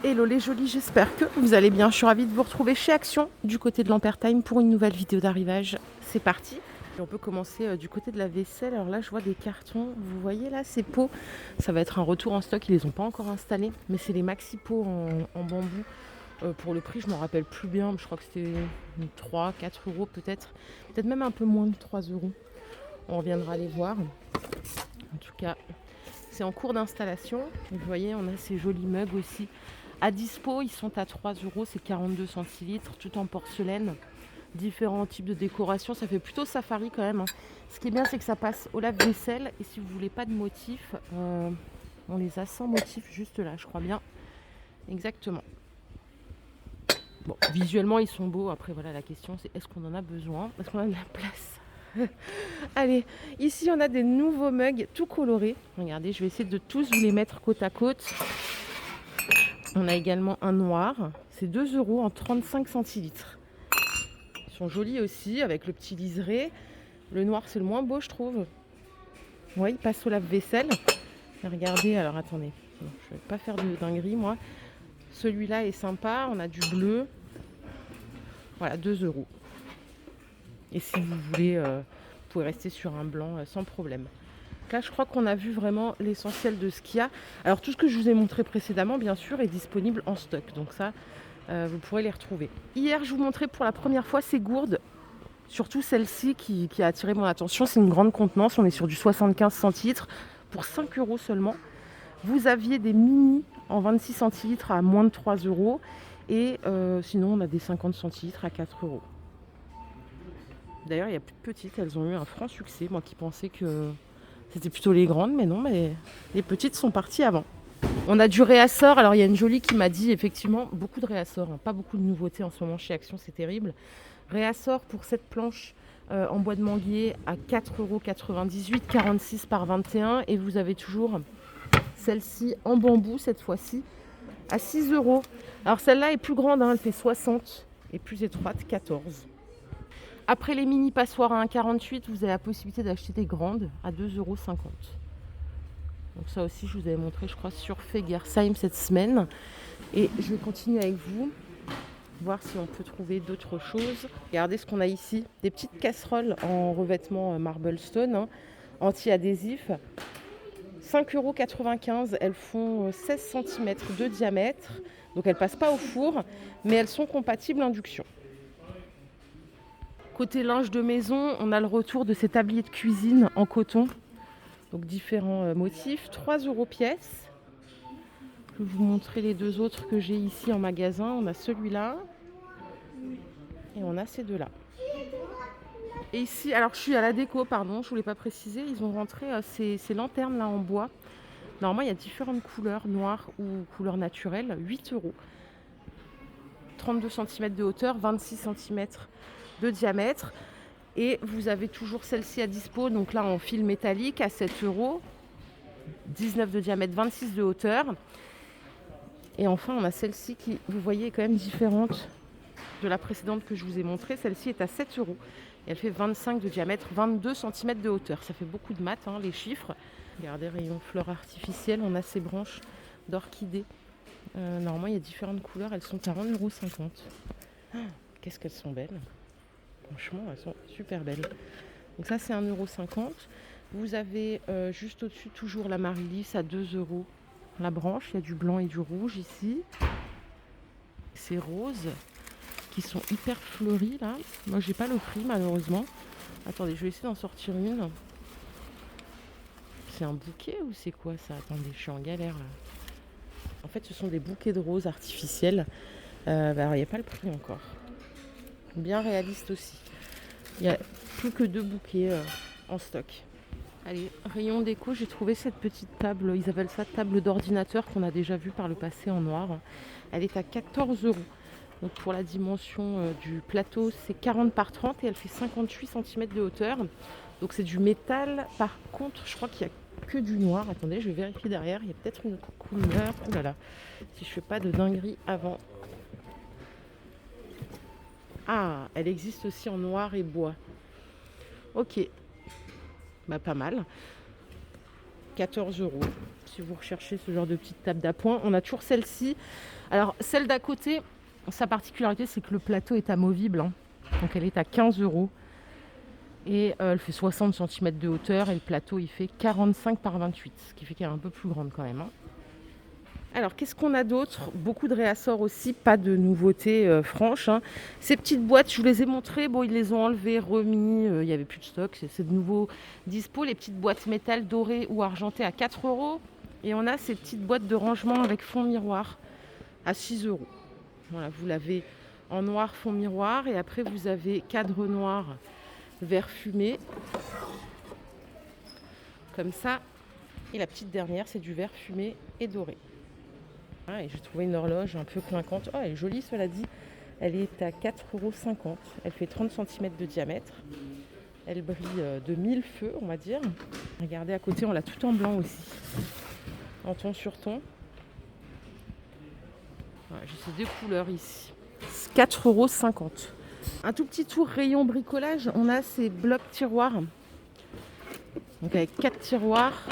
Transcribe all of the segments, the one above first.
Hello les jolis, j'espère que vous allez bien. Je suis ravie de vous retrouver chez Action du côté de l'Ampertime pour une nouvelle vidéo d'arrivage. C'est parti. Et on peut commencer du côté de la vaisselle. Alors là, je vois des cartons. Vous voyez là, ces pots. Ça va être un retour en stock. Ils les ont pas encore installés, mais c'est les maxi pots en bambou. Pour le prix, je m'en rappelle plus bien. Je crois que c'était 3, 4 euros peut-être. Peut-être même un peu moins de 3 euros. On reviendra les voir. En tout cas, c'est en cours d'installation. Vous voyez, on a ces jolis mugs aussi. À dispo, ils sont à 3 euros, c'est 42 centilitres, tout en porcelaine. Différents types de décoration, ça fait plutôt safari quand même. Ce qui est bien, c'est que ça passe au lave-vaisselle. Et si vous voulez pas de motifs, on les a sans motifs juste là, je crois bien. Exactement. Bon, visuellement, ils sont beaux. Après, voilà, la question, c'est est-ce qu'on en a besoin? Est-ce qu'on a de la place? Allez, ici, on a des nouveaux mugs tout colorés. Regardez, je vais essayer de tous vous les mettre côte à côte. On a également un noir, c'est 2 euros en 35 centilitres. Ils sont jolis aussi, avec le petit liseré. Le noir, c'est le moins beau, je trouve. Ouais, il passe au lave-vaisselle. Regardez, alors attendez, je ne vais pas faire de dinguerie, moi. Celui-là est sympa, on a du bleu. Voilà, 2 euros. Et si vous voulez, vous pouvez rester sur un blanc sans problème. Là, je crois qu'on a vu vraiment l'essentiel de ce qu'il y a. Alors, tout ce que je vous ai montré précédemment, bien sûr, est disponible en stock. Donc ça, vous pourrez les retrouver. Hier, je vous montrais pour la première fois ces gourdes. Surtout celle-ci qui a attiré mon attention. C'est une grande contenance. On est sur du 75 centilitres pour 5 euros seulement. Vous aviez des mini en 26 centilitres à moins de 3 euros. Et sinon, on a des 50 centilitres à 4 euros. D'ailleurs, il y a plus de petites. Elles ont eu un franc succès. Moi qui pensais que c'était plutôt les grandes, mais non, mais les petites sont parties avant. On a du réassort. Alors, il y a une jolie qui m'a dit, effectivement, beaucoup de réassort. Pas beaucoup de nouveautés en ce moment chez Action, c'est terrible. Réassort pour cette planche en bois de manguier à 4,98 €, 46 par 21. Et vous avez toujours celle-ci en bambou, cette fois-ci, à 6 euros. Alors, celle-là est plus grande, elle fait 60 et plus étroite, 14. Après les mini passoires à 1,48 €, vous avez la possibilité d'acheter des grandes à 2,50 €. Donc ça aussi, je vous avais montré, je crois, sur Fegersheim cette semaine. Et je vais continuer avec vous, voir si on peut trouver d'autres choses. Regardez ce qu'on a ici. Des petites casseroles en revêtement marble stone, anti-adhésif. 5,95 €. Elles font 16 cm de diamètre. Donc elles ne passent pas au four, mais elles sont compatibles induction. Côté linge de maison, on a le retour de ces tabliers de cuisine en coton. Donc différents motifs, 3 € pièce. Je vais vous montrer les deux autres que j'ai ici en magasin. On a celui-là et on a ces deux-là. Et ici, alors je suis à la déco, pardon, je ne voulais pas préciser, ils ont rentré ces lanternes là en bois. Normalement, il y a différentes couleurs, noires ou couleurs naturelles, 8 €. 32 cm de hauteur, 26 cm de diamètre. Et vous avez toujours celle-ci à dispo, donc là en fil métallique à 7 €. 19 de diamètre, 26 de hauteur. Et enfin, on a celle-ci qui, vous voyez, est quand même différente de la précédente que je vous ai montrée. Celle-ci est à 7 € et elle fait 25 de diamètre, 22 cm de hauteur. Ça fait beaucoup de maths, les chiffres. Regardez, rayon fleurs artificielles, on a ces branches d'orchidées. Normalement, il y a différentes couleurs, elles sont à 1,50 €. Qu'est-ce qu'elles sont belles. Franchement, elles sont super belles. Donc ça, c'est 1,50 €. Vous avez juste au-dessus toujours la Marilis à 2 € la branche. Il y a du blanc et du rouge ici. Ces roses qui sont hyper fleuries là. Moi, j'ai pas le prix malheureusement. Attendez, je vais essayer d'en sortir une. C'est un bouquet ou c'est quoi ça? Attendez, je suis en galère là. En fait, ce sont des bouquets de roses artificielles. Alors, il n'y a pas le prix encore. Bien réaliste aussi. Il n'y a plus que 2 bouquets en stock. Allez, rayon déco, j'ai trouvé cette petite table, ils appellent ça table d'ordinateur qu'on a déjà vue par le passé en noir. Elle est à 14 €. Donc pour la dimension du plateau, c'est 40 par 30 et elle fait 58 cm de hauteur. Donc c'est du métal. Par contre, je crois qu'il n'y a que du noir. Attendez, je vais vérifier derrière. Il y a peut-être une couleur. Oh là là, si je fais pas de dinguerie avant. Ah, elle existe aussi en noir et bois. Ok. Bah, pas mal. 14 euros. Si vous recherchez ce genre de petite table d'appoint, on a toujours celle-ci. Alors, celle d'à côté, sa particularité, c'est que le plateau est amovible, hein. Donc, elle est à 15 euros. Et elle fait 60 cm de hauteur. Et le plateau, il fait 45 par 28. Ce qui fait qu'elle est un peu plus grande quand même, hein. Alors, qu'est-ce qu'on a d'autre? Beaucoup de réassorts aussi, pas de nouveautés franches, hein. Ces petites boîtes, je vous les ai montrées. Bon, ils les ont enlevées, remis. Il n'y avait plus de stock. C'est de nouveau dispo. Les petites boîtes métal dorées ou argentées à 4 euros. Et on a ces petites boîtes de rangement avec fond miroir à 6 euros. Voilà, vous l'avez en noir fond miroir. Et après, vous avez cadre noir, vert fumé. Comme ça. Et la petite dernière, c'est du vert fumé et doré. Ah, et j'ai trouvé une horloge un peu clinquante. Oh, elle est jolie, cela dit. Elle est à 4,50 €. Elle fait 30 cm de diamètre. Elle brille de 1000 feux, on va dire. Regardez, à côté, on l'a tout en blanc aussi. En ton sur ton. Voilà, j'ai ces deux couleurs ici. 4,50 €. Un tout petit tour rayon bricolage. On a ces blocs tiroirs. Donc avec 4 tiroirs,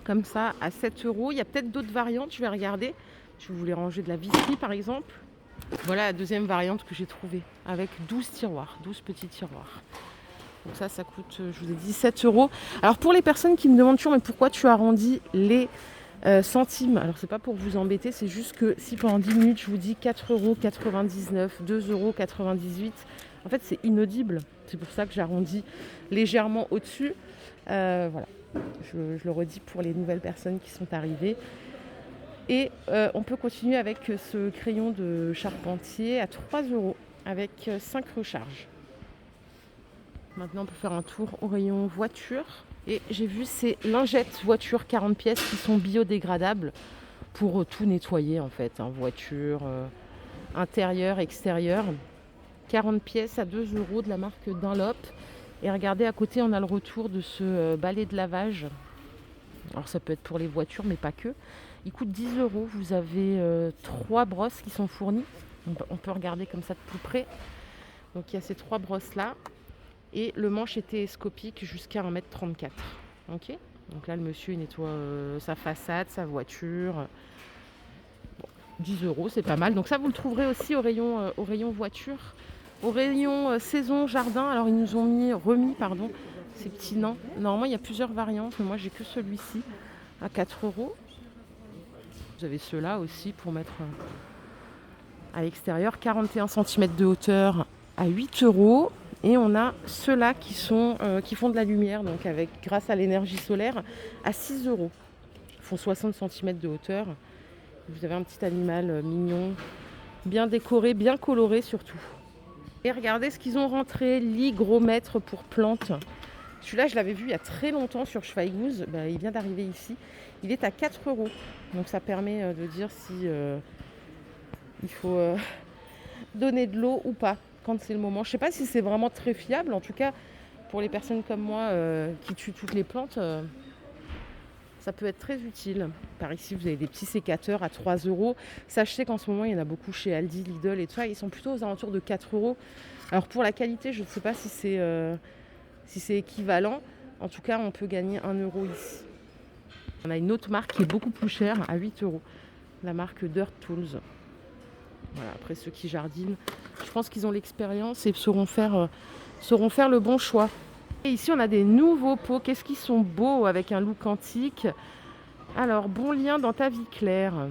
comme ça, à 7 euros. Il y a peut-être d'autres variantes, je vais regarder. Si vous voulez ranger de la visserie, par exemple. Voilà la deuxième variante que j'ai trouvée, avec 12 tiroirs, 12 petits tiroirs. Donc ça coûte, je vous ai dit, 7 euros. Alors pour les personnes qui me demandent toujours, mais pourquoi tu arrondis les centimes? Alors c'est pas pour vous embêter, c'est juste que si pendant 10 minutes je vous dis 4,99 €, 2,98 €, en fait c'est inaudible. C'est pour ça que j'arrondis légèrement au-dessus. Voilà, je le redis pour les nouvelles personnes qui sont arrivées. Et on peut continuer avec ce crayon de charpentier à 3 € avec 5 recharges. Maintenant, on peut faire un tour au rayon voiture. Et j'ai vu ces lingettes voiture 40 pièces qui sont biodégradables pour tout nettoyer en fait, hein, voiture, intérieur, extérieur. 40 pièces à 2 € de la marque Dunlop. Et regardez, à côté, on a le retour de ce balai de lavage. Alors ça peut être pour les voitures, mais pas que. Il coûte 10 €. Vous avez 3 brosses qui sont fournies. On peut regarder comme ça de plus près. Donc il y a ces 3 brosses-là. Et le manche est télescopique jusqu'à 1,34 m. Ok. Donc là, le monsieur il nettoie sa façade, sa voiture. Bon, 10 €, c'est pas mal. Donc ça, vous le trouverez aussi au rayon voiture. Au rayon saison jardin, alors ils nous ont remis ces petits nains. Normalement, il y a plusieurs variantes, mais moi, j'ai que celui-ci à 4 €. Vous avez ceux-là aussi pour mettre à l'extérieur. 41 cm de hauteur à 8 €. Et on a ceux-là qui font de la lumière, donc grâce à l'énergie solaire, à 6 €. Ils font 60 cm de hauteur. Vous avez un petit animal mignon, bien décoré, bien coloré surtout. Et regardez ce qu'ils ont rentré, l'hygromètre pour plantes. Celui-là, je l'avais vu il y a très longtemps sur Schweighouse. Il vient d'arriver ici. Il est à 4 €. Donc ça permet de dire si il faut donner de l'eau ou pas quand c'est le moment. Je ne sais pas si c'est vraiment très fiable. En tout cas, pour les personnes comme moi qui tuent toutes les plantes, ça peut être très utile. Par ici, vous avez des petits sécateurs à 3 €. Sachez qu'en ce moment, il y en a beaucoup chez Aldi, Lidl et tout ça. Ils sont plutôt aux alentours de 4 €. Alors pour la qualité, je ne sais pas si c'est équivalent. En tout cas, on peut gagner 1 € ici. On a une autre marque qui est beaucoup plus chère, à 8 €. La marque Dirt Tools. Voilà, après ceux qui jardinent, je pense qu'ils ont l'expérience et sauront faire le bon choix. Et ici, on a des nouveaux pots. Qu'est-ce qu'ils sont beaux avec un look antique. Alors, bon lien dans ta vie claire.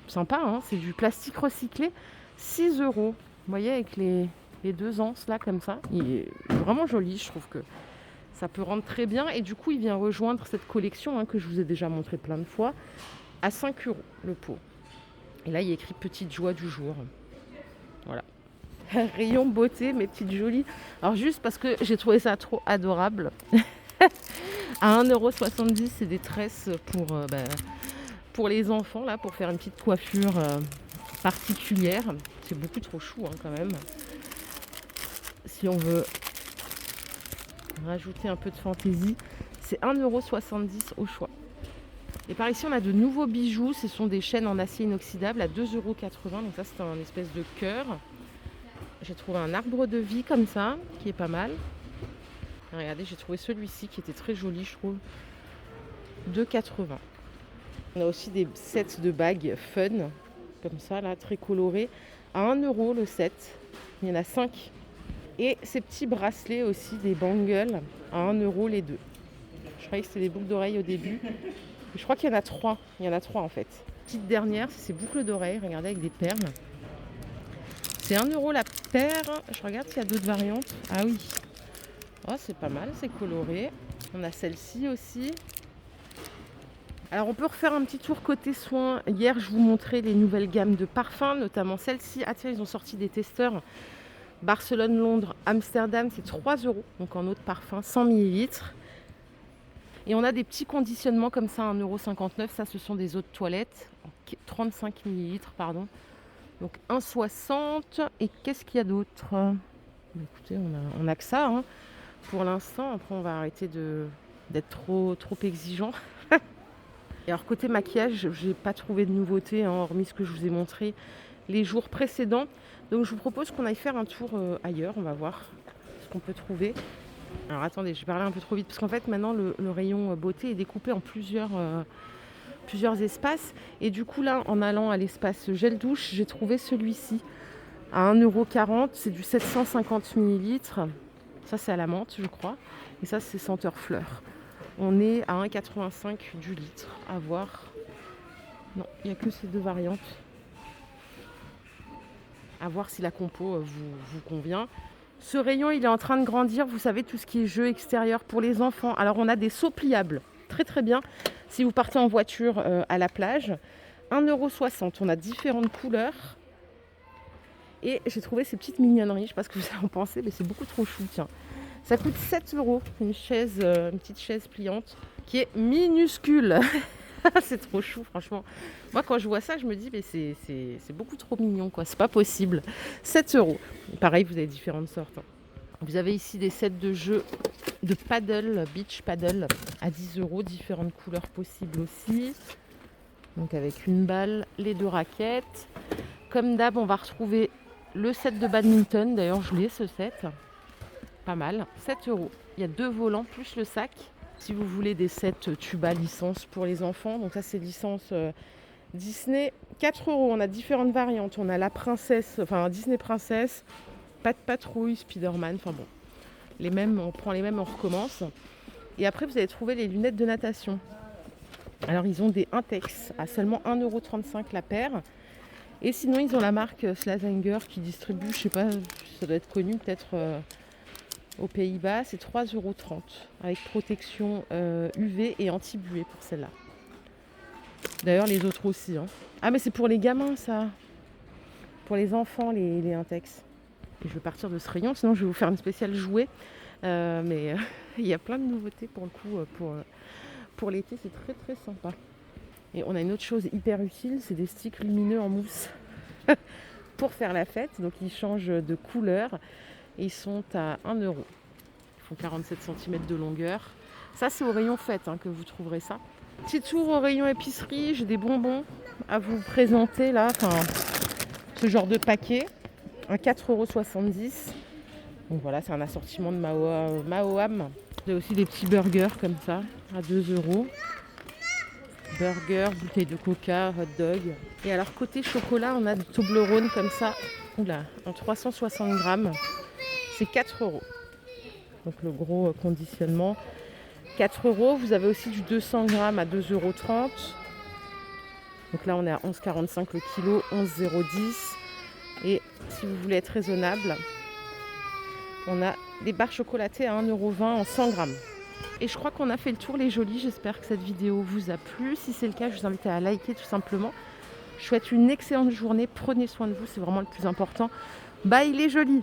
Sympa, hein, c'est du plastique recyclé. 6 €. Vous voyez, avec les deux anses là, comme ça. Il est vraiment joli, je trouve que ça peut rendre très bien. Et du coup, il vient rejoindre cette collection que je vous ai déjà montré plein de fois. À 5 € le pot. Et là, il y a écrit petite joie du jour. Voilà. Rayon beauté, mes petites jolies. Alors juste parce que j'ai trouvé ça trop adorable. À 1,70 €, c'est des tresses pour les enfants, là, pour faire une petite coiffure particulière. C'est beaucoup trop chou quand même. Si on veut rajouter un peu de fantaisie, c'est 1,70 € au choix. Et par ici, on a de nouveaux bijoux. Ce sont des chaînes en acier inoxydable à 2,80 €. Donc ça, c'est un espèce de cœur. J'ai trouvé un arbre de vie comme ça, qui est pas mal. Regardez, j'ai trouvé celui-ci qui était très joli, je trouve. 2,80. On a aussi des sets de bagues fun, comme ça, là, très colorés, à 1 euro le set. Il y en a 5. Et ces petits bracelets aussi, des bangles, à 1 euro les deux. Je croyais que c'était des boucles d'oreilles au début. Je crois qu'il y en a 3. Il y en a 3 en fait. Petite dernière, c'est ces boucles d'oreilles, regardez, avec des perles. C'est 1 euro la paire. Je regarde s'il y a d'autres variantes. Ah oui. Oh, c'est pas mal, c'est coloré. On a celle-ci aussi. Alors on peut refaire un petit tour côté soins. Hier, je vous montrais les nouvelles gammes de parfums, notamment celle-ci. Ah tiens, ils ont sorti des testeurs. Barcelone, Londres, Amsterdam, c'est 3 euros. Donc en eau de parfum, 100 millilitres. Et on a des petits conditionnements comme ça, 1,59 €. Ça, ce sont des eaux de toilette, 35 millilitres, pardon. Donc 1,60 €. Et qu'est-ce qu'il y a d'autre ? Écoutez, on a que ça, hein, pour l'instant. Après, on va arrêter d'être trop exigeant. Et alors, côté maquillage, j'ai pas trouvé de nouveauté, hein, hormis ce que je vous ai montré les jours précédents. Donc, je vous propose qu'on aille faire un tour ailleurs. On va voir ce qu'on peut trouver. Alors attendez, je vais parler un peu trop vite parce qu'en fait maintenant le rayon beauté est découpé en plusieurs espaces. Et du coup là, en allant à l'espace gel douche, j'ai trouvé celui-ci à 1,40 €. C'est du 750 millilitres. Ça c'est à la menthe je crois. Et ça c'est senteur fleur. On est à 1,85 € du litre. À voir. Non, il n'y a que ces deux variantes. À voir si la compo vous convient. Ce rayon, il est en train de grandir. Vous savez, tout ce qui est jeux extérieurs pour les enfants. Alors, on a des seaux pliables. Très, très bien. Si vous partez en voiture à la plage, 1,60 €. On a différentes couleurs. Et j'ai trouvé ces petites mignonneries. Je ne sais pas ce que vous en pensez, mais c'est beaucoup trop chou. Tiens. Ça coûte 7 €. Une petite chaise pliante qui est minuscule. C'est trop chou, franchement. Moi, quand je vois ça, je me dis, mais c'est beaucoup trop mignon, quoi. C'est pas possible. 7 €. Pareil, vous avez différentes sortes, hein. Vous avez ici des sets de jeux de paddle, beach paddle, à 10 €. Différentes couleurs possibles aussi. Donc, avec une balle, les 2 raquettes. Comme d'hab, on va retrouver le set de badminton. D'ailleurs, je l'ai, ce set. Pas mal. 7 €. Il y a 2 volants plus le sac. Si vous voulez des sets tuba licence pour les enfants, donc ça c'est licence Disney, 4 €. On a différentes variantes. On a la princesse, enfin Disney princesse, Pat Patrouille, Spider-Man, enfin bon, les mêmes, on prend les mêmes, on recommence. Et après vous allez trouver les lunettes de natation. Alors ils ont des Intex à seulement 1,35 € la paire. Et sinon ils ont la marque Slazenger qui distribue, je sais pas, ça doit être connu peut-être aux Pays-Bas, c'est 3,30 € avec protection UV et anti-buée pour celle-là. D'ailleurs, les autres aussi, hein. Ah, mais c'est pour les gamins, ça. Pour les enfants, les Intex. Et je vais partir de ce rayon, sinon je vais vous faire une spéciale jouet. Mais il y a plein de nouveautés pour le coup. Pour l'été, c'est très très sympa. Et on a une autre chose hyper utile, c'est des sticks lumineux en mousse pour faire la fête. Donc ils changent de couleur. Et ils sont à 1 €. Ils font 47 cm de longueur. Ça, c'est au rayon fête que vous trouverez ça. Petit tour au rayon épicerie. J'ai des bonbons à vous présenter là. Enfin, ce genre de paquet. À 4,70 €. Donc voilà, c'est un assortiment de Maoam. J'ai aussi des petits burgers comme ça, à 2 €. Burger, bouteille de coca, hot dog. Et alors, côté chocolat, on a des Toblerone comme ça. Oula, en 360 grammes. C'est 4 €. Donc le gros conditionnement. 4 €. Vous avez aussi du 200 grammes à 2,30 €. Donc là, on est à 11,45 € le kilo, 11,010 €. Et si vous voulez être raisonnable, on a des barres chocolatées à 1,20 € en 100 grammes. Et je crois qu'on a fait le tour, les jolis. J'espère que cette vidéo vous a plu. Si c'est le cas, je vous invite à liker tout simplement. Je vous souhaite une excellente journée. Prenez soin de vous, c'est vraiment le plus important. Bye les jolis!